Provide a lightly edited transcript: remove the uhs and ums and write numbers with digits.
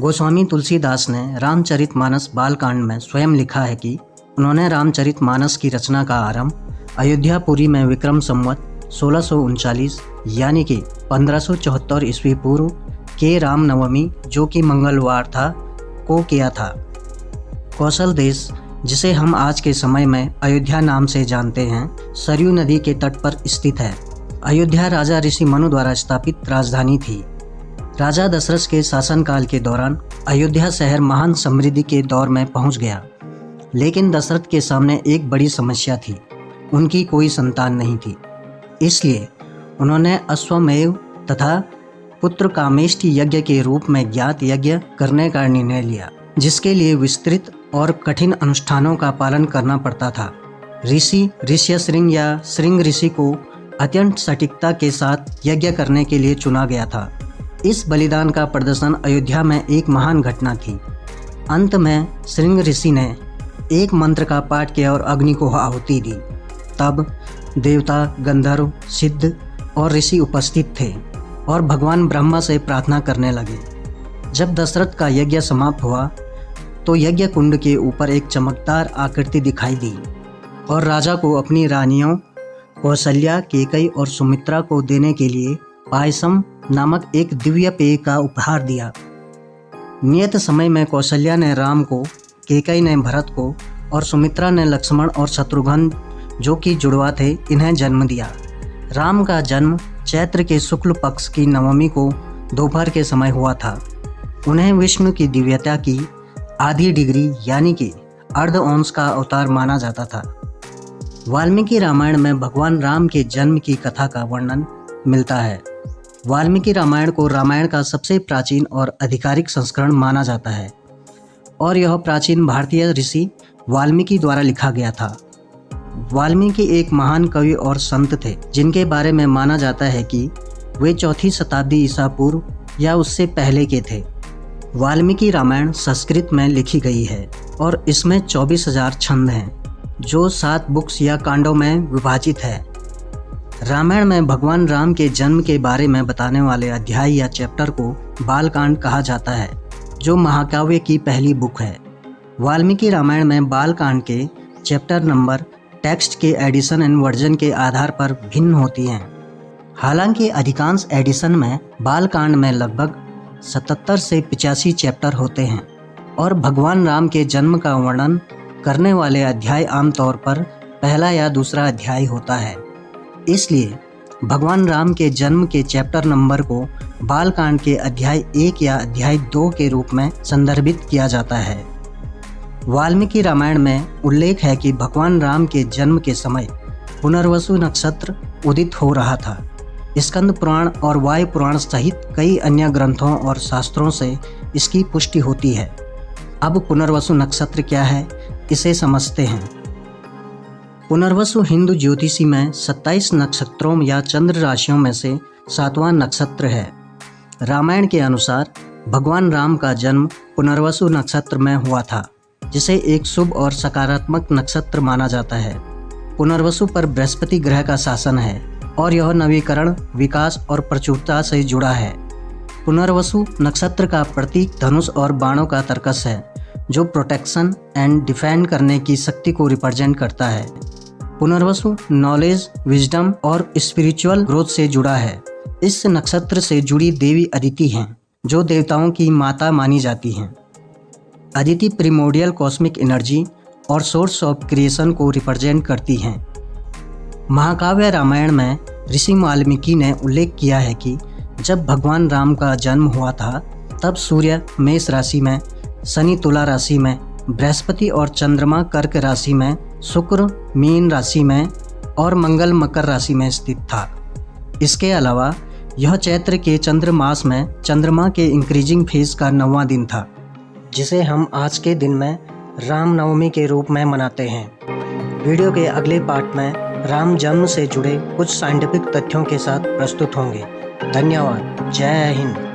गोस्वामी तुलसीदास ने रामचरितमानस बालकांड में स्वयं लिखा है कि उन्होंने रामचरितमानस की रचना का आरंभ अयोध्यापुरी में विक्रम संवत 1639 यानी कि 1574 ईस्वी पूर्व के रामनवमी जो कि मंगलवार था को किया था। कौशल देश, जिसे हम आज के समय में अयोध्या नाम से जानते हैं, सरयू नदी के तट पर स्थित है। अयोध्या राजा ऋषि मनु द्वारा स्थापित राजधानी थी। राजा दशरथ के शासनकाल के दौरान अयोध्या शहर महान समृद्धि के दौर में पहुंच गया, लेकिन दशरथ के सामने एक बड़ी समस्या थी। उनकी कोई संतान नहीं थी। इसलिए उन्होंने अश्वमेव तथा पुत्र कामेष्टि यज्ञ के रूप में ज्ञात यज्ञ करने का निर्णय लिया, जिसके लिए विस्तृत और कठिन अनुष्ठानों का पालन करना पड़ता था। ऋषि ऋष्यशृंग या श्रृंग ऋषि को अत्यंत सटीकता के साथ यज्ञ करने के लिए चुना गया था। इस बलिदान का प्रदर्शन अयोध्या में एक महान घटना थी। अंत में श्रृंग ऋषि ने एक मंत्र का पाठ किया और अग्नि को आहुति दी। तब देवता, गंधर्व, सिद्ध और ऋषि उपस्थित थे और भगवान ब्रह्मा से प्रार्थना करने लगे। जब दशरथ का यज्ञ समाप्त हुआ तो यज्ञ कुंड के ऊपर एक चमकदार आकृति दिखाई दी और राजा को अपनी रानियों कौशल्या, केकई और सुमित्रा को देने के लिए पायसम नामक एक दिव्य पेय का उपहार दिया। नियत समय में कौशल्या ने राम को, केकई ने भरत को और सुमित्रा ने लक्ष्मण और शत्रुघ्न जो कि जुड़वा थे, इन्हें जन्म दिया। राम का जन्म चैत्र के शुक्ल पक्ष की नवमी को दोपहर के समय हुआ था। उन्हें विष्णु की दिव्यता की आधी डिग्री यानी कि अर्ध अंश का अवतार माना जाता था। वाल्मीकि रामायण में भगवान राम के जन्म की कथा का वर्णन मिलता है। वाल्मीकि रामायण को रामायण का सबसे प्राचीन और आधिकारिक संस्करण माना जाता है और यह प्राचीन भारतीय ऋषि वाल्मीकि द्वारा लिखा गया था। वाल्मीकि एक महान कवि और संत थे, जिनके बारे में माना जाता है कि वे 4वीं शताब्दी ईसा पूर्व या उससे पहले के थे। वाल्मीकि रामायण संस्कृत में लिखी गई है और इसमें 24,000 छंद हैं, जो 7 बुक्स या कांडों में विभाजित है। रामायण में भगवान राम के जन्म के बारे में बताने वाले अध्याय या चैप्टर को बालकांड कहा जाता है, जो महाकाव्य की पहली बुक है। वाल्मीकि रामायण में बालकांड के चैप्टर नंबर टेक्स्ट के एडिशन एंड वर्जन के आधार पर भिन्न होती हैं। हालांकि अधिकांश एडिशन में बालकांड में लगभग 77 से 85 चैप्टर होते हैं और भगवान राम के जन्म का वर्णन करने वाले अध्याय आमतौर पर पहला या दूसरा अध्याय होता है। इसलिए भगवान राम के जन्म के चैप्टर नंबर को बालकांड के अध्याय 1 या अध्याय 2 के रूप में संदर्भित किया जाता है। वाल्मीकि रामायण में उल्लेख है कि भगवान राम के जन्म के समय पुनर्वसु नक्षत्र उदित हो रहा था। स्कंद पुराण और वायु पुराण सहित कई अन्य ग्रंथों और शास्त्रों से इसकी पुष्टि होती है। अब पुनर्वसु नक्षत्र क्या है, इसे समझते हैं। पुनर्वसु हिंदू ज्योतिषी में 27 नक्षत्रों या चंद्र राशियों में से 7वां नक्षत्र है। रामायण के अनुसार भगवान राम का जन्म पुनर्वसु नक्षत्र में हुआ था, जिसे एक शुभ और सकारात्मक नक्षत्र माना जाता है। पुनर्वसु पर बृहस्पति ग्रह का शासन है और यह नवीकरण, विकास और प्रचुरता से जुड़ा है। पुनर्वसु नक्षत्र का प्रतीक धनुष और बाणों का तर्कस है, जो प्रोटेक्शन एंड डिफेंड करने की शक्ति को रिप्रेजेंट करता है। पुनर्वसु नॉलेज, विजडम और स्पिरिचुअल ग्रोथ से जुड़ा है। इस नक्षत्र से जुड़ी देवी अदिति हैं, जो देवताओं की माता मानी जाती हैं। अदिति प्रिमोडियल कॉस्मिक एनर्जी और सोर्स ऑफ क्रिएशन को रिप्रेजेंट करती हैं। महाकाव्य रामायण में ऋषि वाल्मीकि ने उल्लेख किया है कि जब भगवान राम का जन्म हुआ था, तब सूर्य मेष राशि में, शनि तुला राशि में, बृहस्पति और चंद्रमा कर्क राशि में, शुक्र मीन राशि में और मंगल मकर राशि में स्थित था। इसके अलावा यह चैत्र के चंद्र मास में चंद्रमा के इंक्रीजिंग फेज का 9वां दिन था, जिसे हम आज के दिन में रामनवमी के रूप में मनाते हैं। वीडियो के अगले पार्ट में राम जन्म से जुड़े कुछ साइंटिफिक तथ्यों के साथ प्रस्तुत होंगे। धन्यवाद। जय हिंद।